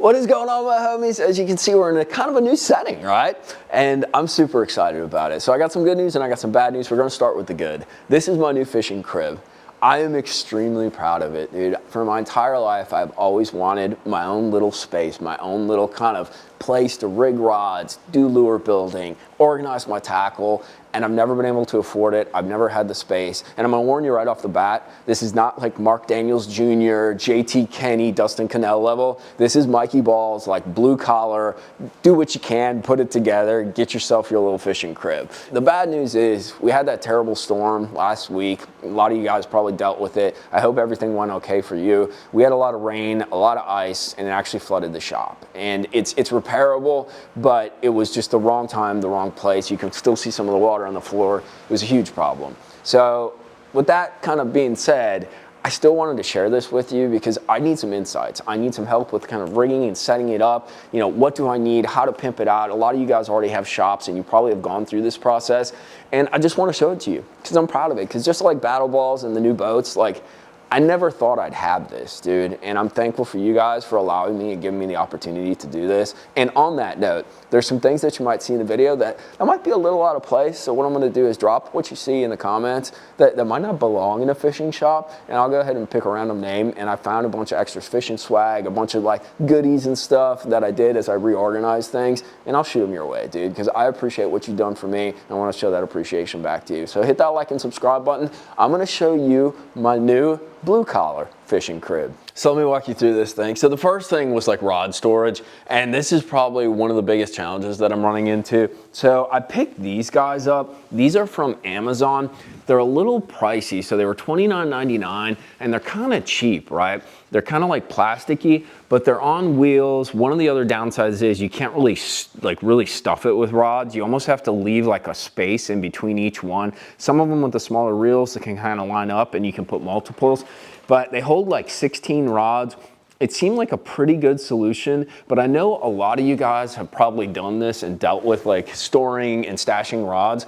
What is going on, my homies? As you can see, we're in a kind of a new setting, right? And I'm super excited about it. So I got some good news and I got some bad news. We're gonna start with the good. This is my new fishing crib. I am extremely proud of it, dude. For my entire life, I've always wanted my own little space, my own little kind of place to rig rods, do lure building, organize my tackle, and I've never been able to afford it. I've never had the space. And I'm gonna warn you right off the bat, this is not like Mark Daniels Jr., JT Kenny, Dustin Connell level. This is Mikey Balls, like blue collar, do what you can, put it together, get yourself your little fishing crib. The bad news is we had that terrible storm last week. A lot of you guys probably dealt with it. I hope everything went okay for you. We had a lot of rain, a lot of ice, and it actually flooded the shop. And it's repairable, but it was just the wrong time, the wrong place. You can still see some of the water on the floor. It was a huge problem. So with that kind of being said, I still wanted to share this with you because I need some insights. I need some help with kind of rigging and setting it up. You know, what do I need? How to pimp it out? A lot of you guys already have shops and you probably have gone through this process. And I just want to show it to you because I'm proud of it. Because just like Battle Balls and the new boats, like I never thought I'd have this, dude. And I'm thankful for you guys for allowing me and giving me the opportunity to do this. And on that note, there's some things that you might see in the video that might be a little out of place. So what I'm gonna do is drop what you see in the comments that might not belong in a fishing shop. And I'll go ahead and pick a random name. And I found a bunch of extra fishing swag, a bunch of like goodies and stuff that I did as I reorganized things. And I'll shoot them your way, dude, because I appreciate what you've done for me. And I wanna show that appreciation back to you. So hit that like and subscribe button. I'm gonna show you my new blue collar fishing crib. So let me walk you through this thing. So the first thing was like rod storage, and this is probably one of the biggest challenges that I'm running into. So I picked these guys up. These are from Amazon. They're a little pricey. So they were $29.99 and they're kind of cheap, right? They're kind of like plasticky, but they're on wheels. One of the other downsides is you can't really really stuff it with rods. You almost have to leave like a space in between each one. Some of them with the smaller reels that can kind of line up and you can put multiples, but they hold like 16 rods. It seemed like a pretty good solution, but I know a lot of you guys have probably done this and dealt with like storing and stashing rods.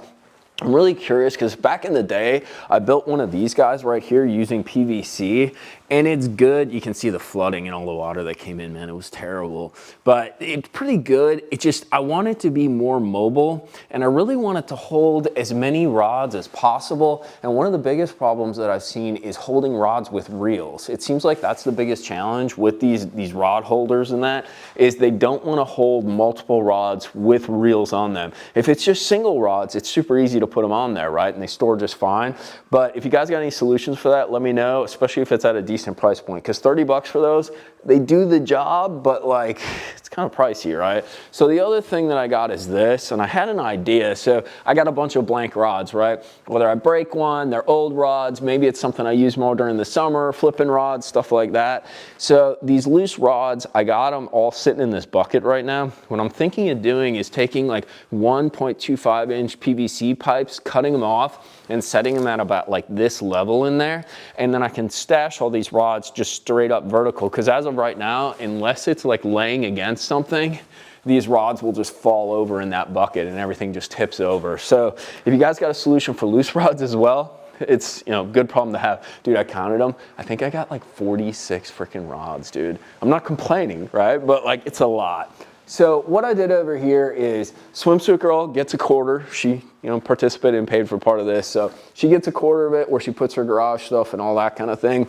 I'm really curious because back in the day, I built one of these guys right here using PVC, and it's good. You can see the flooding and all the water that came in, man. It was terrible, but it's pretty good. It just, I want it to be more mobile, and I really want it to hold as many rods as possible. And one of the biggest problems that I've seen is holding rods with reels. It seems like that's the biggest challenge with these rod holders, and that is they don't want to hold multiple rods with reels on them. If it's just single rods, it's super easy to put them on there, right? And they store just fine. But if you guys got any solutions for that, let me know, especially if it's at a decent price point, because 30 bucks for those, they do the job, but like it's kind of pricey, right? So the other thing that I got is this, and I had an idea. So I got a bunch of blank rods, right? Whether I break one, they're old rods, maybe it's something I use more during the summer, flipping rods, stuff like that. So these loose rods, I got them all sitting in this bucket right now. What I'm thinking of doing is taking like 1.25 inch PVC pipes, cutting them off and setting them at about like this level in there. And then I can stash all these rods just straight up vertical. Because as of right now, unless it's like laying against something, these rods will just fall over in that bucket and everything just tips over. So if you guys got a solution for loose rods as well, it's, you know, good problem to have. Dude, I counted them. I think I got like 46 freaking rods, dude. I'm not complaining, right? But like, it's a lot. So what I did over here is Swimsuit Girl gets a quarter. She, you know, participated and paid for part of this. So she gets a quarter of it where she puts her garage stuff and all that kind of thing.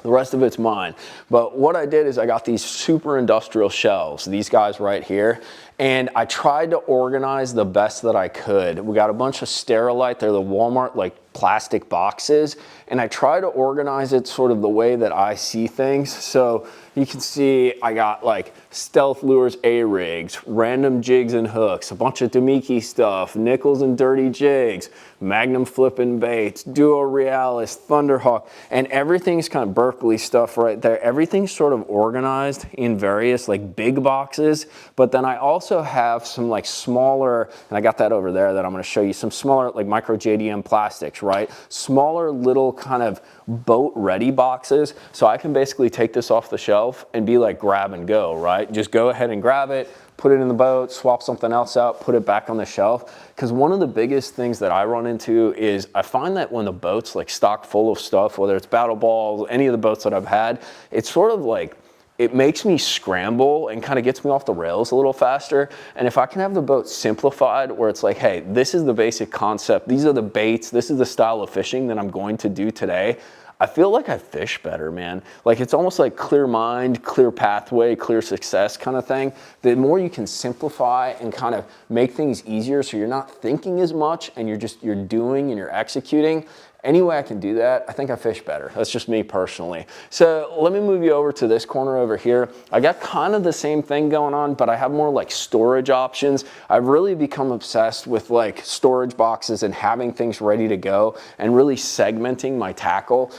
The rest of it's mine. But what I did is I got these super industrial shelves, these guys right here, and I tried to organize the best that I could. We got a bunch of Sterilite, they're the Walmart like plastic boxes, and I try to organize it sort of the way that I see things. So you can see I got like Stealth Lures A-rigs, random jigs and hooks, a bunch of Damiki stuff, nickels and dirty jigs, Magnum flipping baits, Duo Realis, Thunderhawk, and everything's kind of Berkeley stuff right there. Everything's sort of organized in various like big boxes, but then I also have some like smaller, and I got that over there that I'm gonna show you, some smaller like micro JDM plastics, right? Smaller little kind of boat ready boxes. So I can basically take this off the shelf and be like grab and go, right? Just go ahead and grab it, put it in the boat, swap something else out, put it back on the shelf. Because one of the biggest things that I run into is I find that when the boat's like stocked full of stuff, whether it's Battle Balls, any of the boats that I've had, it's sort of like it makes me scramble and kind of gets me off the rails a little faster. And if I can have the boat simplified where it's like, hey, this is the basic concept, these are the baits, this is the style of fishing that I'm going to do today, I feel like I fish better, man. Like it's almost like clear mind, clear pathway, clear success kind of thing. The more you can simplify and kind of make things easier so you're not thinking as much and you're doing and you're executing. Any way I can do that, I think I fish better. That's just me personally. So let me move you over to this corner over here. I got kind of the same thing going on, but I have more like storage options. I've really become obsessed with like storage boxes and having things ready to go and really segmenting my tackle.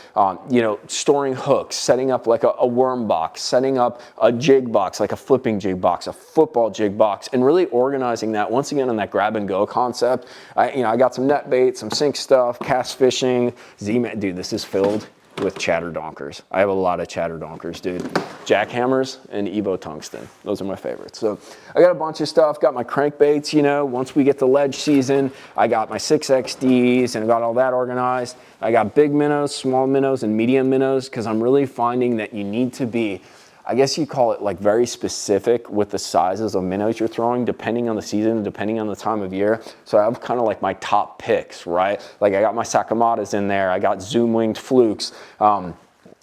You know, storing hooks, setting up like a worm box, setting up a jig box, like a flipping jig box, a football jig box, and really organizing that once again on that grab and go concept. I got some net bait, some sink stuff, cast fishing, Z-Man, dude, this is filled with chatter donkers. I have a lot of chatter donkers, dude. Jackhammers and Evo tungsten. Those are my favorites. So I got a bunch of stuff. Got my crankbaits, you know, once we get to ledge season, I got my 6XDs and got all that organized. I got big minnows, small minnows, and medium minnows because I'm really finding that you need to be, I guess you call it like very specific with the sizes of minnows you're throwing depending on the season, depending on the time of year. So I have kind of like my top picks, right? Like I got my Sakamatas in there. I got zoom winged flukes.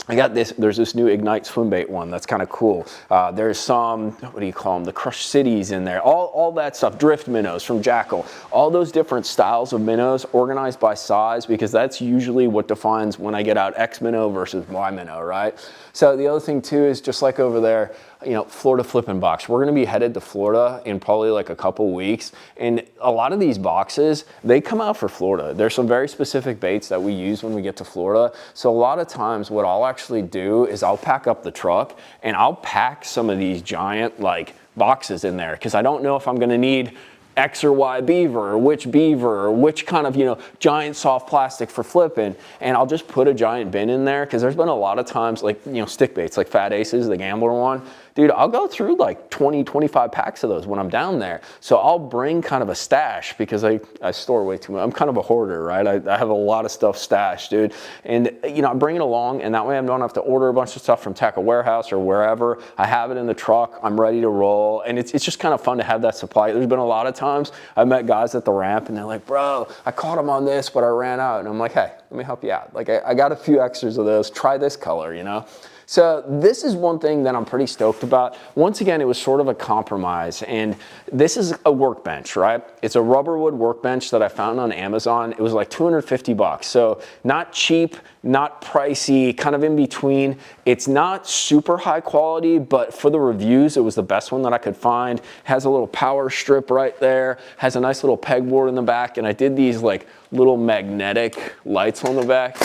I got this, there's this new Ignite swim bait one that's kind of cool. There's some, what do you call them? The Crush Cities in there. All that stuff, drift minnows from Jackal. All those different styles of minnows organized by size because that's usually what defines when I get out X minnow versus Y minnow, right? So the other thing too is just like over there, you know, Florida flipping box. We're gonna be headed to Florida in probably like a couple weeks. And a lot of these boxes, they come out for Florida. There's some very specific baits that we use when we get to Florida. So a lot of times what I'll actually do is I'll pack up the truck and I'll pack some of these giant like boxes in there because I don't know if I'm gonna need X or Y beaver, or which kind of, you know, giant soft plastic for flipping. And I'll just put a giant bin in there because there's been a lot of times like, you know, stick baits, like Fat Aces, the Gambler one. Dude, I'll go through like 20, 25 packs of those when I'm down there. So I'll bring kind of a stash because I store way too much. I'm kind of a hoarder, right? I have a lot of stuff stashed, dude. And, you know, I bring it along and that way I don't have to order a bunch of stuff from Tackle Warehouse or wherever. I have it in the truck. I'm ready to roll. And it's just kind of fun to have that supply. There's been a lot of times I've met guys at the ramp and they're like, bro, I caught them on this, but I ran out. And I'm like, hey, let me help you out. Like I got a few extras of those. Try this color, you know? So this is one thing that I'm pretty stoked about. Once again, it was sort of a compromise, and this is a workbench, right? It's a rubber wood workbench that I found on Amazon. It was like 250 bucks. So not cheap, not pricey, kind of in between. It's not super high quality, but for the reviews, it was the best one that I could find. Has a little power strip right there, has a nice little pegboard in the back, and I did these like little magnetic lights on the back.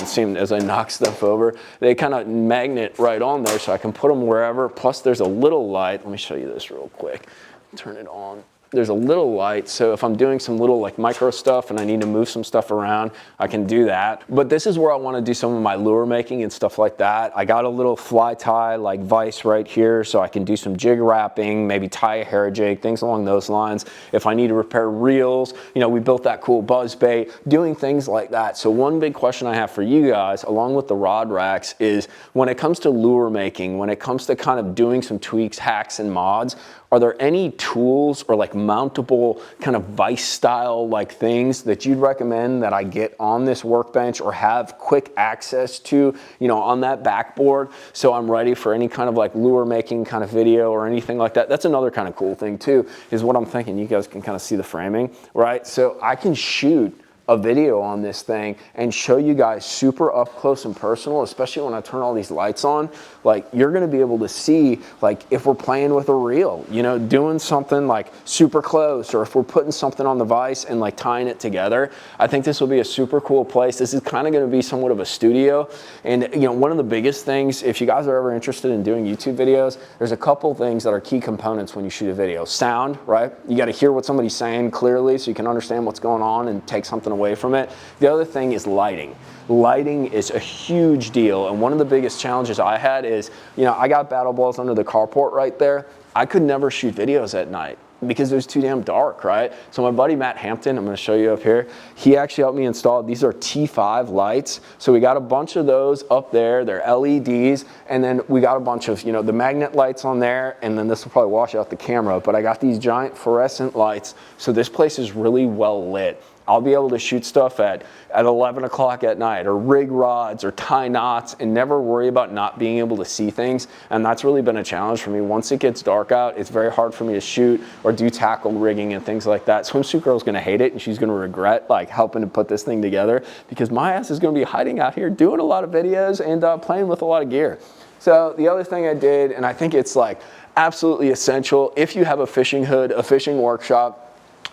It seemed as I knock stuff over, they kind of magnet right on there so I can put them wherever. Plus there's a little light. Let me show you this real quick. Turn it on. There's a little light, so if I'm doing some little like micro stuff and I need to move some stuff around, I can do that. But this is where I want to do some of my lure making and stuff like that. I got a little fly tie like vise right here so I can do some jig wrapping, maybe tie a hair jig, things along those lines. If I need to repair reels, you know, we built that cool buzz bait, doing things like that. So one big question I have for you guys, along with the rod racks, is when it comes to lure making, when it comes to kind of doing some tweaks, hacks, and mods, are there any tools or like mountable kind of vise style like things that you'd recommend that I get on this workbench or have quick access to, you know, on that backboard so I'm ready for any kind of like lure making kind of video or anything like that? That's another kind of cool thing too, is what I'm thinking. You guys can kind of see the framing, right? So I can shoot a video on this thing and show you guys super up close and personal, especially when I turn all these lights on. Like you're gonna be able to see like if we're playing with a reel, you know, doing something like super close, or if we're putting something on the vise and like tying it together. I think this will be a super cool place. This is kind of gonna be somewhat of a studio. And you know, one of the biggest things, if you guys are ever interested in doing YouTube videos, there's a couple things that are key components when you shoot a video. Sound, right? You gotta hear what somebody's saying clearly so you can understand what's going on and take something away from it. The other thing is lighting. Lighting is a huge deal, and one of the biggest challenges I had is, you know, I got battle balls under the carport right there. I could never shoot videos at night. because it was too damn dark, right? So my buddy Matt Hampton, I'm gonna show you up here, he actually helped me install, these are T5 lights. So we got a bunch of those up there, they're LEDs, and then we got a bunch of, you know, the magnet lights on there, and then this will probably wash out the camera, but I got these giant fluorescent lights, so this place is really well lit. I'll be able to shoot stuff at 11 o'clock at night, or rig rods, or tie knots, and never worry about not being able to see things. And that's really been a challenge for me. Once it gets dark out, it's very hard for me to shoot or do tackle rigging and things like that. Swimsuit Girl's gonna hate it, and she's gonna regret like helping to put this thing together, because my ass is gonna be hiding out here doing a lot of videos and playing with a lot of gear. So the other thing I did, and I think it's like absolutely essential, if you have a fishing hood, a fishing workshop,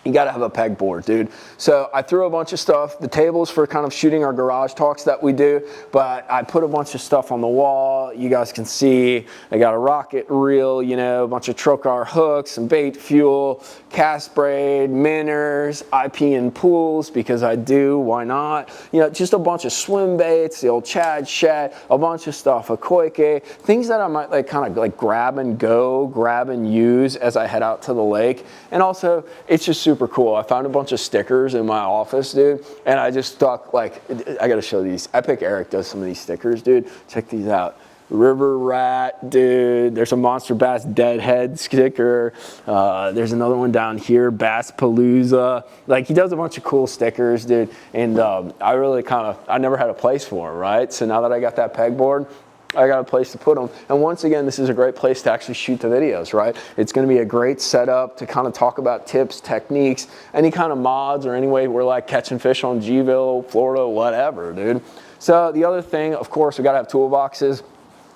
you gotta have a pegboard, dude. So I threw a bunch of stuff, the tables for kind of shooting our garage talks that we do, but I put a bunch of stuff on the wall. You guys can see, I got a rocket reel, you know, a bunch of trocar hooks, some bait fuel, cast braid, minnows, IP and pools, because I do, why not? You know, just a bunch of swim baits, the old Chad Shet, a bunch of stuff, a koike, things that I might like kind of like grab and go, grab and use as I head out to the lake. And also, it's just super cool. I found a bunch of stickers in my office, dude, and I just stuck, like, I gotta show these. Epic Eric does some of these stickers, dude. Check these out. River rat, dude. There's a Monster Bass Deadhead sticker. There's another one down here, Bass Palooza. Like, he does a bunch of cool stickers, dude, and I really I never had a place for them, right? So now that I got that pegboard, I got a place to put them. And once again, this is a great place to actually shoot the videos, right? It's gonna be a great setup to kind of talk about tips, techniques, any kind of mods, or any way we're like catching fish on Gville, Florida, whatever, dude. So the other thing, of course, we gotta have toolboxes.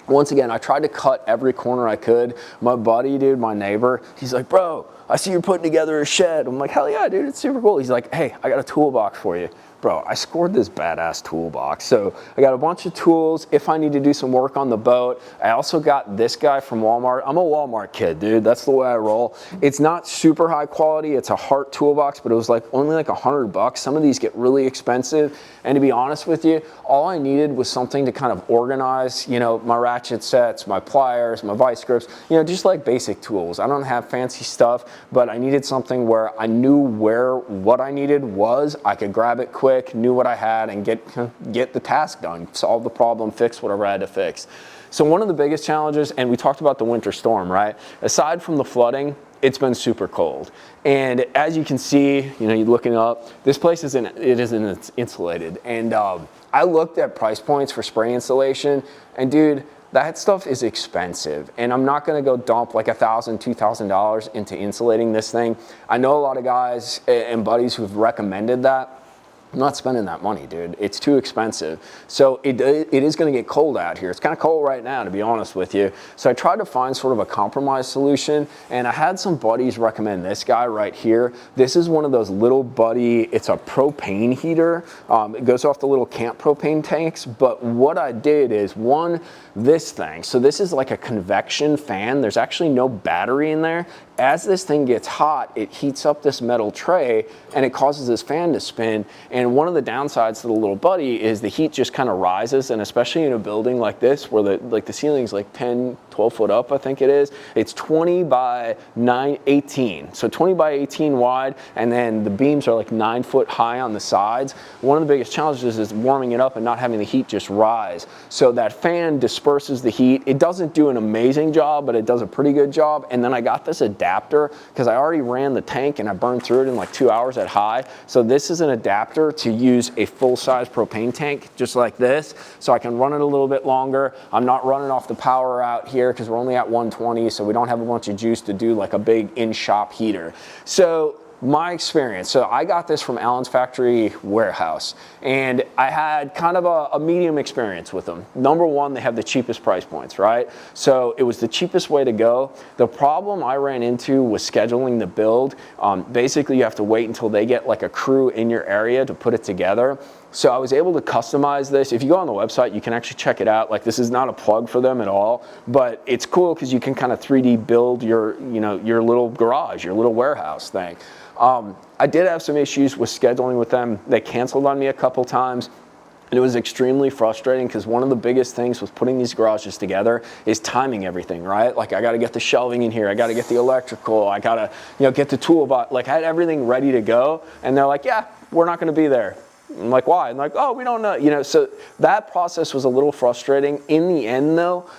Once again, I tried to cut every corner I could. My buddy, dude, my neighbor, he's like, bro, I see you're putting together a shed. I'm like, hell yeah, dude, it's super cool. He's like, hey, I got a toolbox for you. Bro, I scored this badass toolbox. So I got a bunch of tools if I need to do some work on the boat. I also got this guy from Walmart. I'm a Walmart kid, dude. That's the way I roll. It's not super high quality. It's a Hart toolbox, but it was like only like $100. Some of these get really expensive. And to be honest with you, all I needed was something to kind of organize, you know, my ratchet sets, my pliers, my vice grips, you know, just like basic tools. I don't have fancy stuff, but I needed something where I knew where what I needed was. I could grab it quick, knew what I had, and get the task done, solve the problem, fix whatever I had to fix. So one of the biggest challenges, and we talked about the winter storm, right? Aside from the flooding, it's been super cold. And as you can see, you know, you're looking up, this place isn't insulated. And I looked at price points for spray insulation, and dude, that stuff is expensive, and I'm not gonna go dump like $1,000, $2,000 into insulating this thing. I know a lot of guys and buddies who've recommended that. I'm not spending that money, dude. It's too expensive. So it is gonna get cold out here. It's kind of cold right now, to be honest with you. So I tried to find sort of a compromise solution, and I had some buddies recommend this guy right here. This is one of those little buddy, it's a propane heater. It goes off the little camp propane tanks, but what I did is this thing. So this is like a convection fan. There's actually no battery in there. As this thing gets hot, it heats up this metal tray, and it causes this fan to spin. And one of the downsides to the little buddy is the heat just kind of rises, and especially in a building like this where the ceiling's like 10, 12 foot up, I think it is. It's 20 by 18. So 20 by 18 wide, and then the beams are like 9 foot high on the sides. One of the biggest challenges is warming it up and not having the heat just rise. So that fan disperses the heat. It doesn't do an amazing job, but it does a pretty good job. And then I got this adapter because I already ran the tank and I burned through it in like 2 hours at high. So this is an adapter to use a full-size propane tank just like this, so I can run it a little bit longer. I'm not running off the power out here because we're only at 120, so we don't have a bunch of juice to do like a big in-shop heater. So my experience, so I got this from Allen's Factory Warehouse, and I had kind of a medium experience with them. Number one, they have the cheapest price points, right? So it was the cheapest way to go. The problem I ran into was scheduling the build. Basically, you have to wait until they get like a crew in your area to put it together. So I was able to customize this. If you go on the website, you can actually check it out. Like, this is not a plug for them at all, but it's cool because you can kind of 3D build your, you know, your little garage, your little warehouse thing. I did have some issues with scheduling with them. They canceled on me a couple times. And it was extremely frustrating because one of the biggest things with putting these garages together is timing everything, right? Like I got to get the shelving in here. I got to get the electrical. I got to, you know, get the toolbox. Like I had everything ready to go. And they're like, yeah, we're not going to be there. I'm like, why? I'm like, oh, we don't know. You know, so that process was a little frustrating. In the end, though,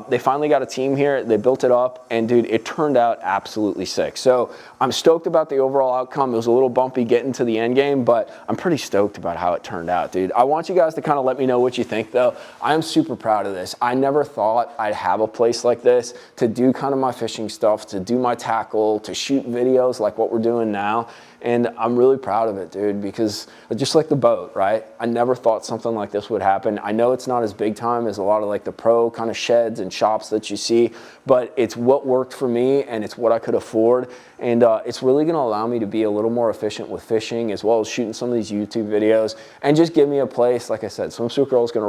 they finally got a team here. They built it up, and dude, it turned out absolutely sick. So I'm stoked about the overall outcome. It was a little bumpy getting to the end game, but I'm pretty stoked about how it turned out, dude. I want you guys to kind of let me know what you think, though. I am super proud of this. I never thought I'd have a place like this to do kind of my fishing stuff, to do my tackle, to shoot videos like what we're doing now. And I'm really proud of it, dude, because just like the boat, right? I never thought something like this would happen. I know it's not as big time as a lot of like the pro kind of sheds and shops that you see, but it's what worked for me and it's what I could afford. And it's really gonna allow me to be a little more efficient with fishing as well as shooting some of these YouTube videos and just give me a place, like I said, Swimsuit Girl is gonna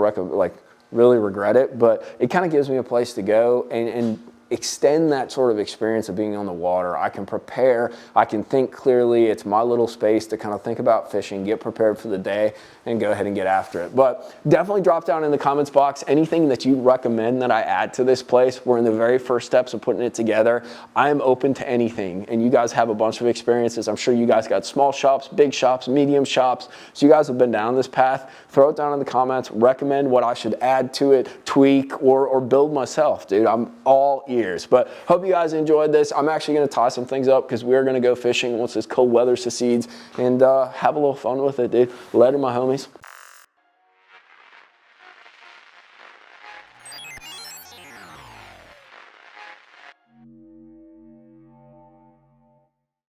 really regret it, but it kind of gives me a place to go and extend that sort of experience of being on the water. I can prepare, I can think clearly. It's my little space to kind of think about fishing, get prepared for the day, and go ahead and get after it. But definitely drop down in the comments box anything that you recommend that I add to this place. We're in the very first steps of putting it together. I am open to anything, and you guys have a bunch of experiences. I'm sure you guys got small shops, big shops, medium shops, so you guys have been down this path. Throw it down in the comments, recommend what I should add to it, tweak, or build myself, dude. I'm all ears. But hope you guys enjoyed this. I'm actually going to tie some things up because we're going to go fishing once this cold weather secedes and have a little fun with it, dude. Later, my homies.